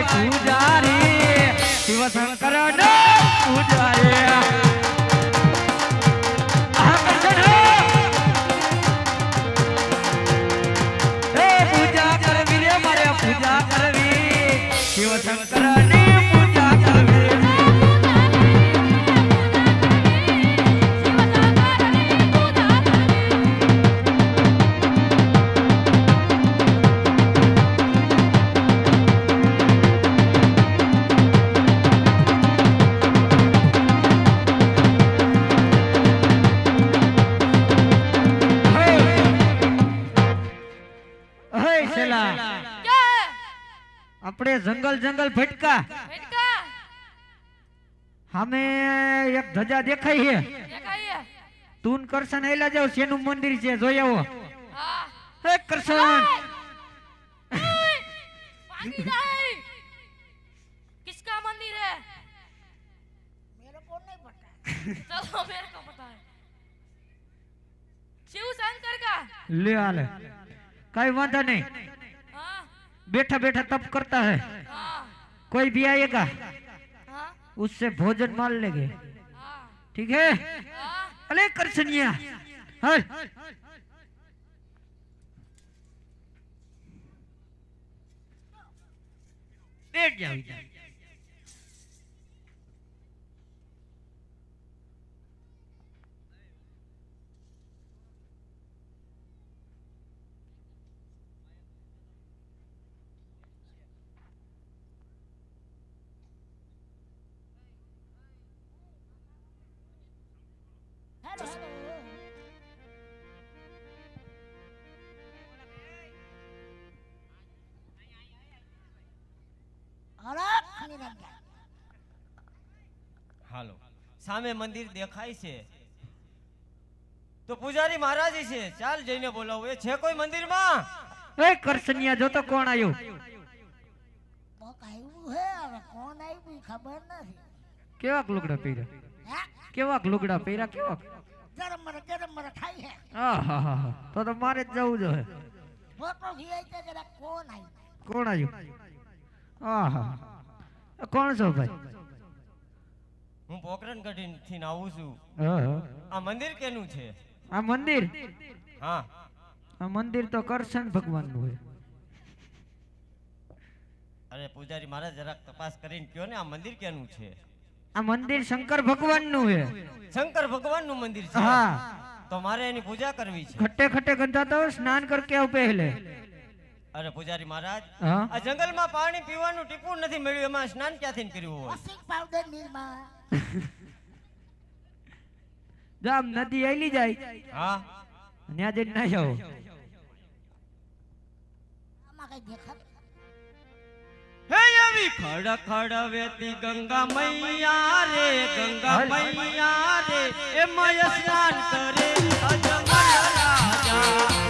પૂજારી શિવ શંકર નો પૂજારી પૂજા કરવી રે મારે પૂજા કરવી શિવ શંકર ની પૂજા કરવી આપણે જંગલ જંગલ ભટકા હમે એક ધજા દેખાય છે તું કરશન હેલા જાવ શેનું મંદિર છે જોઈ આવો હે કરશન किसका मंदिर है मेरे को नहीं पता चलो मेरे को पता है शिव शंकर का ले आले कई वादा नहीं बैठा बैठा तप करता है कोई भी आएगा उससे भोजन मार लेंगे ठीक है अरे करसनिया हल बैठ जाओ હાલો સામે મંદિર દેખાય છે તો પૂજારી મહારાજ છે ચાલ જઈને બોલાવો એ છે કોઈ મંદિરમાં એ કરસનિયા જો તો કોણ આયો કોક આવ્યું હે હવે કોણ આવ્યું ખબર નથી કેવા લુગડા પહેર્યા કેવા લુગડા પહેર્યા કેવા ગરમ મર ખાઈ હે આહાહા તો મારે જ જવું જોઈએ ફોટો ખીયાઈ કે જરા કોણ આવ્યું કોણ આયો આહા કોણ છો ભાઈ હું પોકરણ ગઢી આવું છું હા આ મંદિર કેનું છે આ મંદિર હા આ મંદિર તો કરશન ભગવાન નું છે અરે પૂજારી મહારાજ જરાક તપાસ કરીને કયો ને આ મંદિર કેનું છે આ મંદિર શંકર ભગવાન નું છે શંકર ભગવાન નું મંદિર છે હા તો મારે એની પૂજા કરવી છે खट्टे खट्टे गंदा तो स्नान करके आओ पहले અરે પૂજારી મહારાજ हाँ આ જંગલમાં પાણી પીવાનું ટીપું નથી મળ્યું એમાં સ્નાન ક્યાંથી કર્યું હોય વોશિંગ પાવડર નિર્મા जाम नदी आईली जाए હા न्या जઈને ના જાઓ આમાં કઈ દેખાત હે એવી ખડ ખડ વેતી ગંગા મૈયા રે ગંગા મૈયા રે એમાં સ્નાન કરે અજમલ રાજા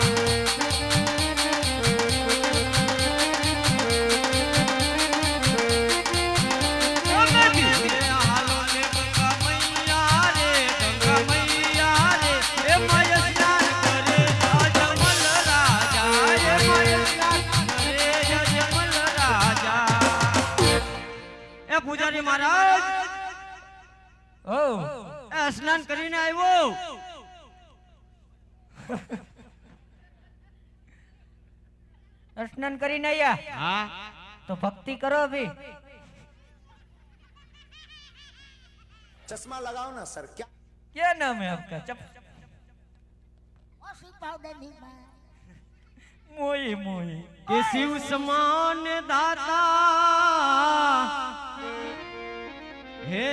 પૂજારી મહારાજ ઓ સ્નાન કરીને આવ્યો स्नान કરીને આયા હા तो भक्ति करो अभी चश्मा लगाओ ना सर क्या क्या नाम है आपका વોશિંગ પાવડર નિર્મા मोई मोई કે શિવ સમાન દાતા હે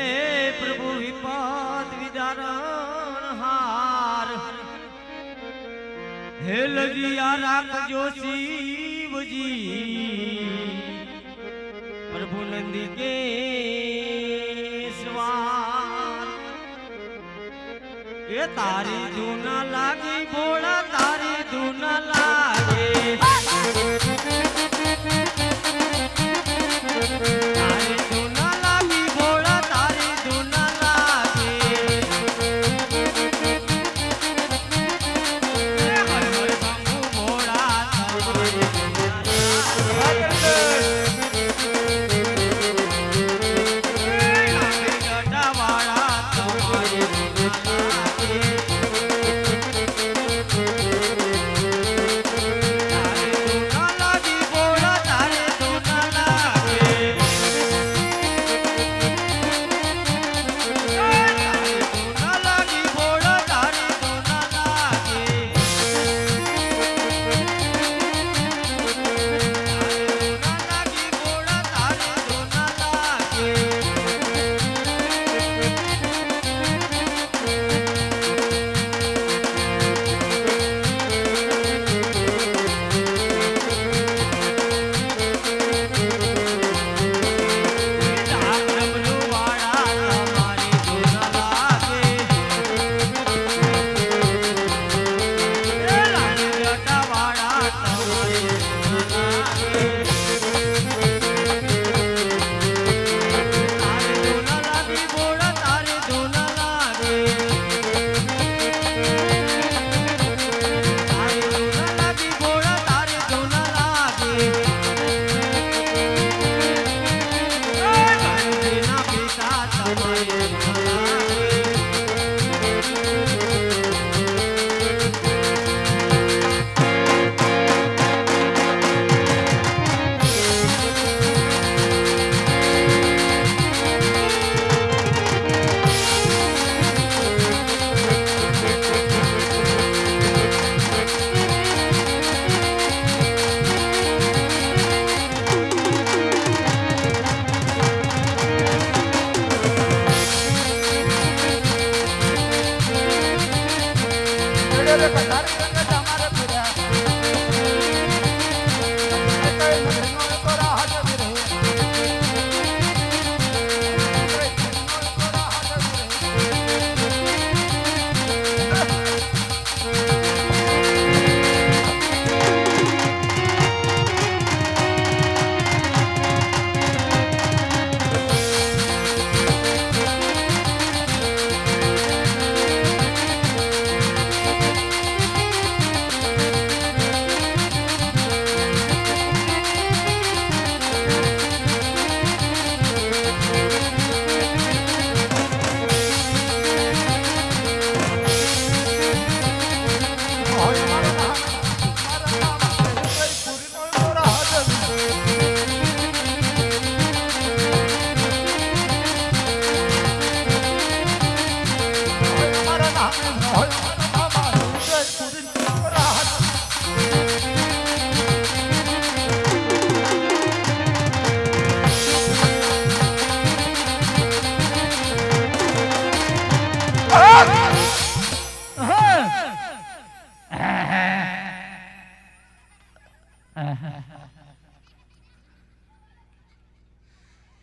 પ્રભુ વિપદ વિદારણ હાર હે લજિયા રાખજો શિવજી પ્રભુ નંદી કે સ્વાર એ તારી ધૂન લાગી ભોળા તારી ધૂન લાગે તારી ધૂન લાગી ભોળા તારી ધૂન લાગે હર હર શંભુ ભોળા તારી ધૂન લાગે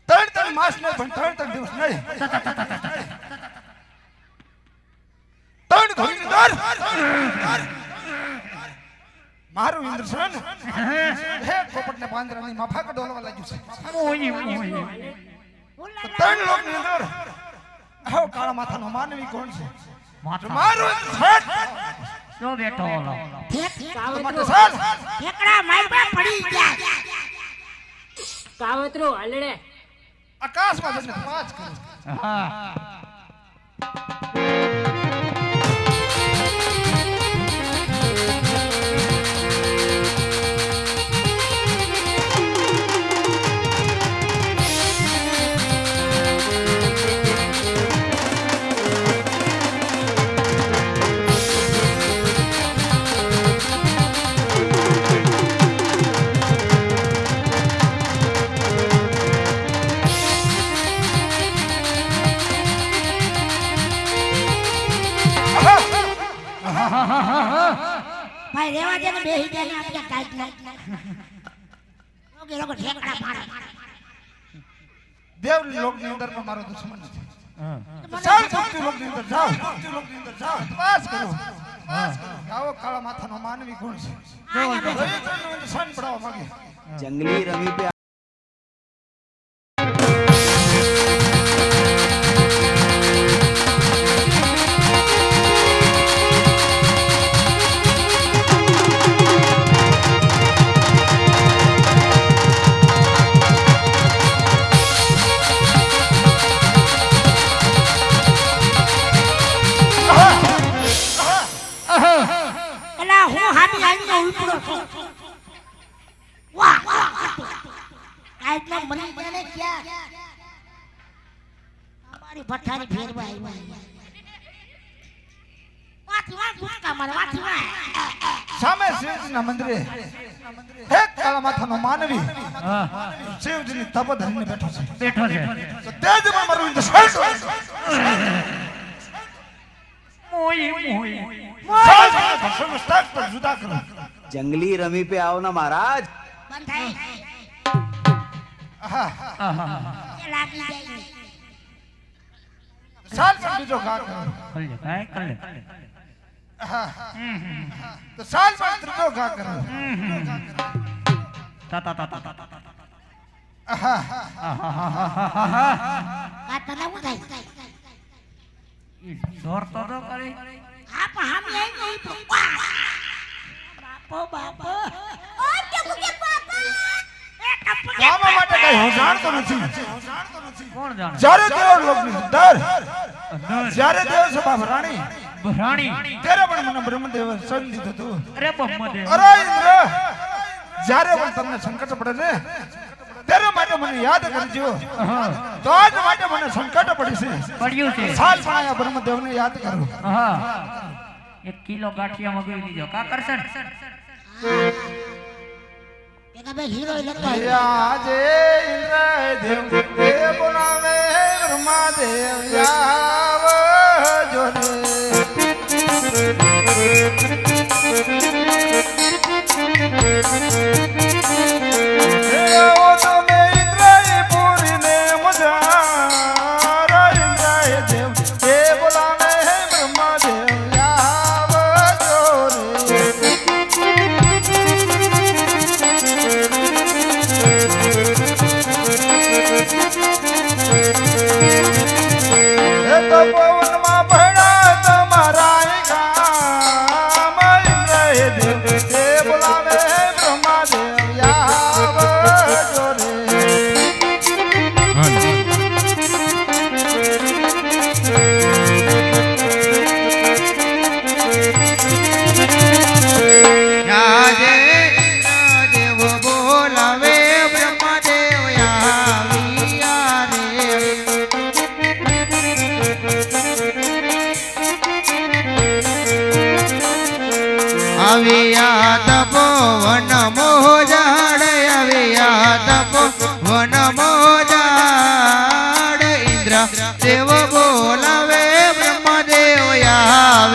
ત્રણ માસ નહીં પણ ત્રણ દિવસ નહીં ત્રણ ધોની દર મારું ઇન્દ્રસન હે પોપટને પાંજરાની માફક ડોલવા લાગ્યું છે ત્રણ લોકની અંદર હો કાળા માથાનો માનવી કોણ છે મારું ઇન્દ્રસન જો બેઠો ઓલો માટે સાલ ઠેકડા મારવા પડી ગયા કાવતરો હલડે આકાશમાં જઈને પાંચ કરો હા ભાઈ રેવા દે ને બેહી જાય ને આપણે કાઈટ ના ઓકે લોકો ઠેકડા મારે દેવ લોકની અંદર પણ મારો દુશ્મન નથી ચાલ મુક્તિ લોકની અંદર જાઓ મુક્તિ લોકની અંદર જાઓ પાસ કરો આવો કાળા માથાનો માનવી કોણ છે સન પડાવવા માંગે જંગલી રમી पे એલા હું હામી આવીને ઉલટો વાહ કાઈટ ના મને ક્યાં અમારી ભઠ્ઠાની ફેરવા આવ્યા વાથી ગુસ્કા મારે વાથી સામે શિવજીના મંદિરે હે કાળા માથાનો માનવી શિવજીની તપ ધરીને બેઠો છે બેઠો છે તો તેજમાં મારું ઇન્દ્રસન जुदा करो जंगली रमी पे आओ ना महाराज બંધ થાય એ લાગી જાય साल पर बीजो घा करो कर ले काय कर ले तो साल पर त्रिजो घा करो ता ता ता ता ता આ તને હું થાય જોર તો દો કરે આપ હામી આવીને ઉલટો બાપો બાપો ઓ કેમ કે બાપા એ કપ ગામા માટે કઈ હું જાણતો નથી કોણ જાણે જ્યારે દેવ લોકની અંદર જ્યારે દેવ સભા ભરાણી ભરાણી ત્યારે પણ મને બ્રહ્મદેવ સંગ દીધું હતું અરે બ્રહ્મદેવ અરે ઇન્દ્ર જ્યારે પણ તમને સંકટ પડે ને ત્યારે માટે મને યાદ કરજો તો આજ માટે મને સંકટ પડી છે પડ્યું છે સાલ પણ આયા બ્રહ્મદેવને યાદ કરો હા 1 કિલો ગાંઠિયા મગાવી દીધો કા કરશે એકા બે હીરો લગતા આજે ઇન્દ્ર દેવ એ બોલાવે બ્રહ્મદેવ આવજો રે ઓ તમે ઇન્દ્ર પૂરીને મજા ઇન્દ્ર દેવ એ બોલાવે બ્રહ્મદેવ આવજો રે પવનમાં ભણા તમારા ગામ ઇન્દ્ર દેવ એ બોલાવે બ્રહ્મદેવ આવજો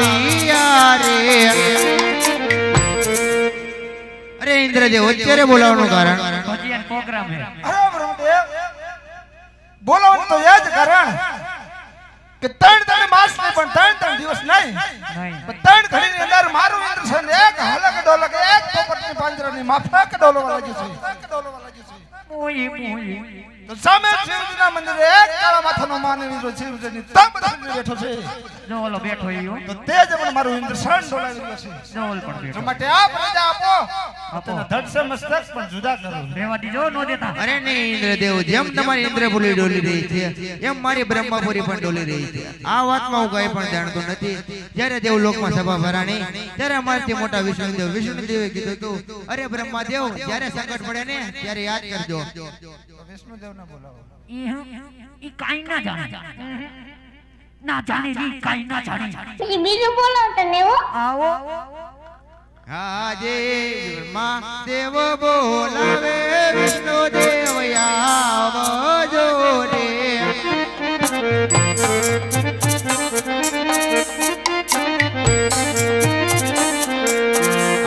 રે ઇન્દ્રદેવ અત્યારે બોલાવવાનું કારણ ભજીયા પ્રોગ્રામ હે અરે બ્રહ્મદેવ બોલાવવાનું તો એ જ કારણ કે ત્રણ માસ નહીં પણ ત્રણ દિવસ નહીં નહીં પણ ત્રણ ઘડીની અંદર મારું ઇન્દ્રસન એક હલક ડોલક એક પોપટની પાંજરાની માફક ડોલવા લાગ્યું છે મોઈ મોઈ તો સામે શિવજીના મંદિરે એક કાળા માથાનો માનવી જો શિવજીની તપ ધરીને બેઠો છે જો ઓલો બેઠો ઈયો તો તે જ પણ મારું ઇન્દ્રસન ડોલાવી રહ્યો છે જો ઓલ પણ જો બેઠો માટે આ પ્રજા આપો આપો. તને ધડ સે મસ્તક પણ જુદા કરું રેવા દીજો નો દેતા અરે નહીં ઇન્દ્રદેવ જેમ તમારી ઇન્દ્રપુરી ડોલી રહી છે એમ મારી બ્રહ્મપુરી પણ ડોલી રહી છે આ વાતમાં હું કઈ પણ જાણતો નથી જ્યારે દેવલોકમાં સભા ભરાણી ત્યારે અમારથી મોટા વિષ્ણુદેવે કીધું હતું અરે બ્રહ્માદેવ જ્યારે સંકટ પડે ને ત્યારે યાદ કરજો વિષ્ણુદેવને બોલાવો ઈ કાઈ ના જાણે ના જાણે ઈ કાઈ ના જાણે પછી બીજું બોલો તને હો આવો આજે બ્રહ્માદેવ બોલાવે વિષ્ણુદેવ આવજો રે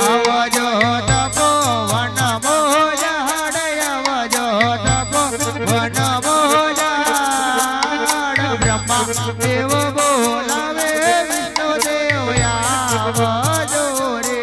આવજો તપોવન મોજાડ આવજો તપોવન મોજાડ બ્રહ્માદેવ બોલાવે વિષ્ણુદેવ આવજો રે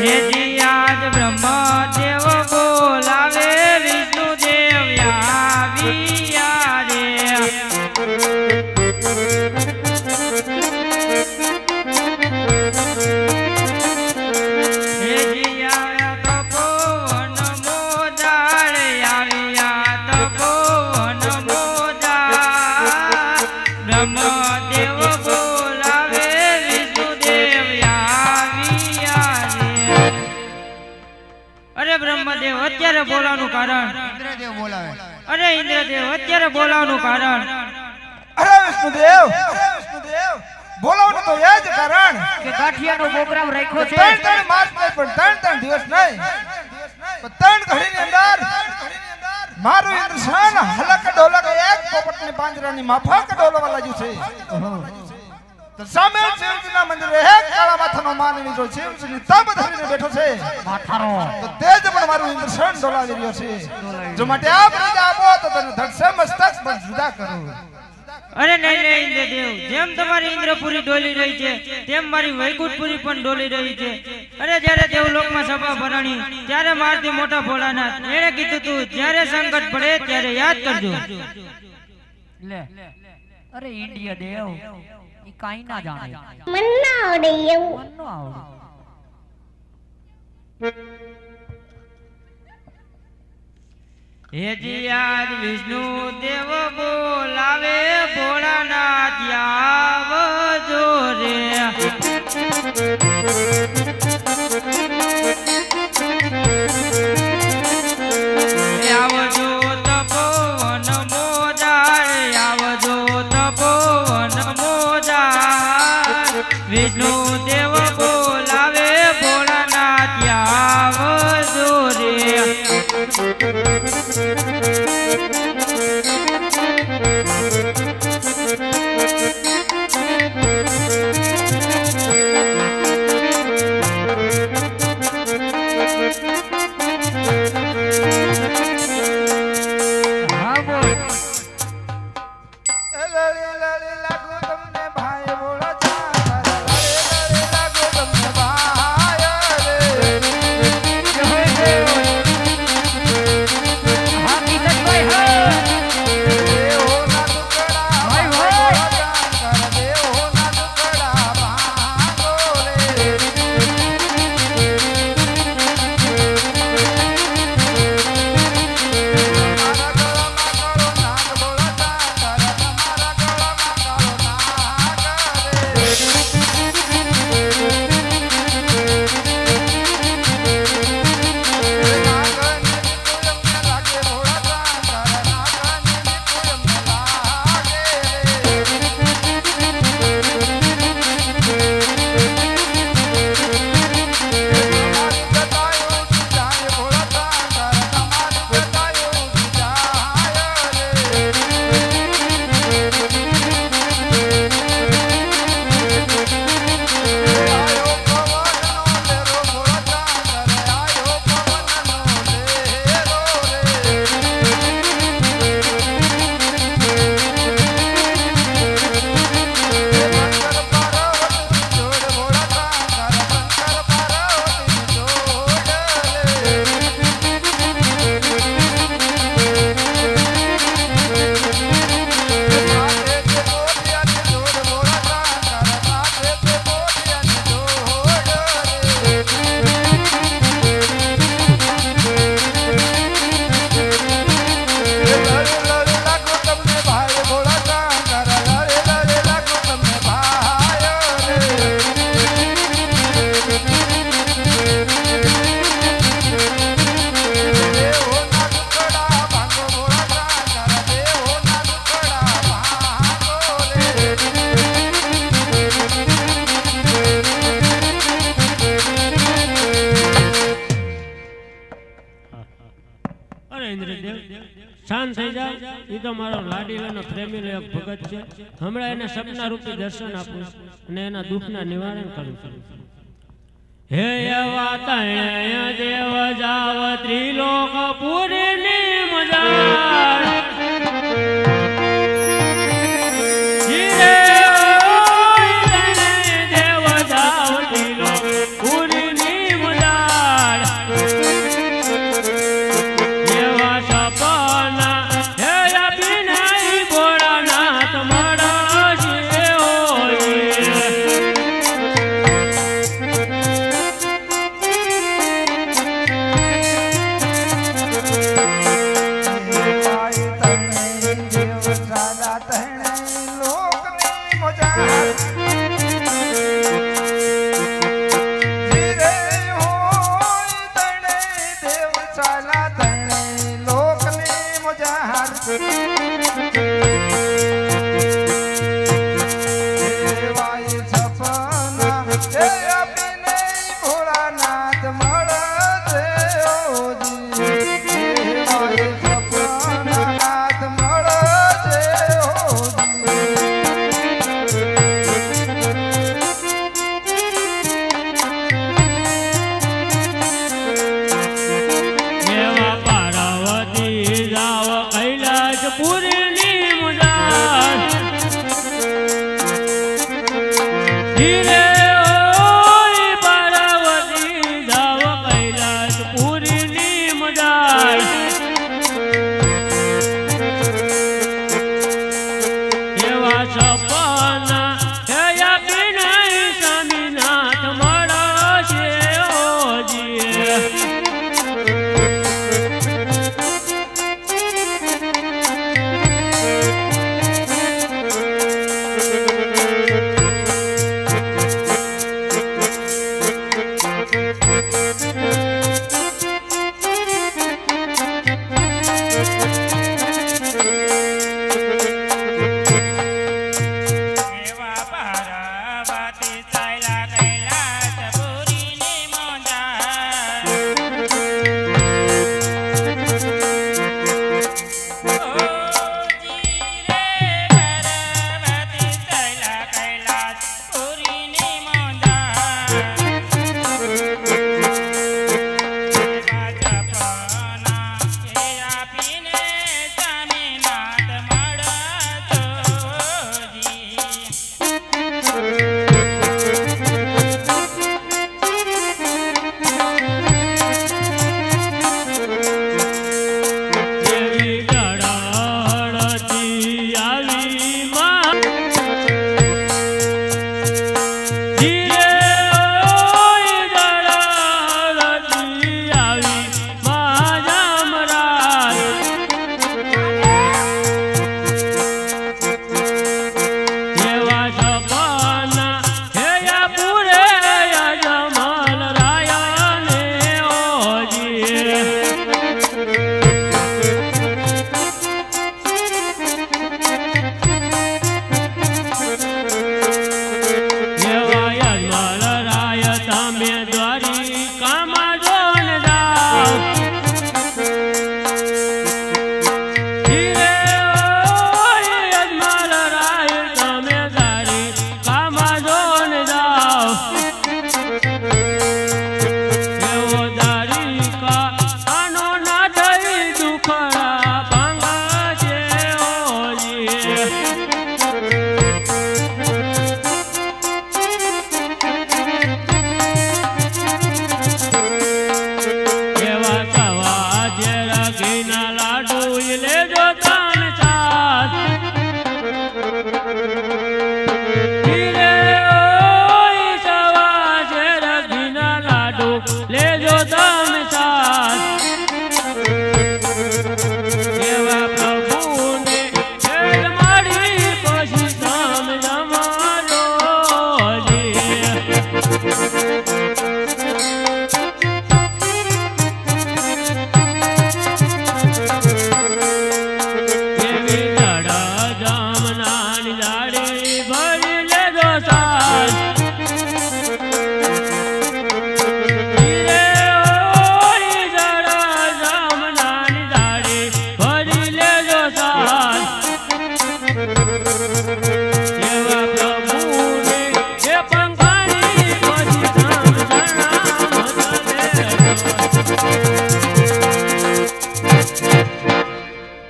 હે જી આજ બ્રહ્મદેવ બોલાવે વિષ્ણુદેવ આવ્યા રે હે જી આવ્યા તપોવન મોજાડ આવ્યા તપોવન મોજાડ બ્રહ્મદેવ બોલાવે વિષ્ણુદેવ આવ્યા રે અરે બ્રહ્મદેવ અત્યારે બોલાવવાનું કારણ ઇન્દ્રદેવ બોલાવે અરે ઇન્દ્રદેવ અત્યારે બોલાવવાનું કારણ અરે વિષ્ણુદેવ બોલાવવાનું તો એ જ કારણ કે ગાંઠિયાનો પ્રોગ્રામ રાખ્યો છે ત્રણ માસ નહીં પણ ત્રણ દિવસ નહીં પણ ત્રણ ઘડીની અંદર મારું ઇન્દ્રસન હલક ડોલક એક પોપટની પાંજરાની માફક ડોલવા લાગ્યું છે તો સામે શિવજીના મંદિરે એક કાળા માથાનો માનવી જો શિવજીની તપ ધરીને બેઠો છે માથારો તો તે જ પણ મારું ઇન્દ્રસન ડોલાવી રહ્યો છે જો માટે આ પ્રજા આપો તો તને ધડ સે મસ્તક પણ જુદા કરું અરે નહીં નહીં ઇન્દ્રદેવ જેમ તમારી ઇન્દ્રપુરી ડોલી રહી છે તેમ મારી વૈકુંઠપુરી પણ ડોલી રહી છે અરે જ્યારે દેવલોકમાં સભા ભરાણી ત્યારે મારથી મોટા ભોળાનાથ એણે કીધું તું જ્યારે સંકટ પડે ત્યારે યાદ કરજો લે અરે ઇન્ડિયા દેવ ઈ કાઈ ના જાણે મન ના આવડે એવું મન નો આવડે હે જી આજ વિષ્ણુ દેવ બોલાવે ભોળાનાથ આવજો રે આવજો તપોવન મોજાડ આવજો તપોવન મોજાડ વિષ્ણુ દેવ બોલાવે ભોળાનાથ આવજો રે હા બોલ લડી લડી લાગુ તમને ભાઈ બોલો ચાર લડી લડી શાંત થઈ જાવ. એ તો મારો લાડીલાનો પ્રેમીનો એક ભગત છે. હમણાં એને સપના રૂપી દર્શન આપું અને એના દુઃખના નિવારણ કરું છું. હે એવા તણ્ય દેવ જાવ ત્રિલોક પુરીની મજાર. દેવ જાવ ત્રિલોક પુરીની મજાર. એવા સપના હે અભિનય ભોળાનાથ મળશે હોય. પૂરની મુજાર. ધીરે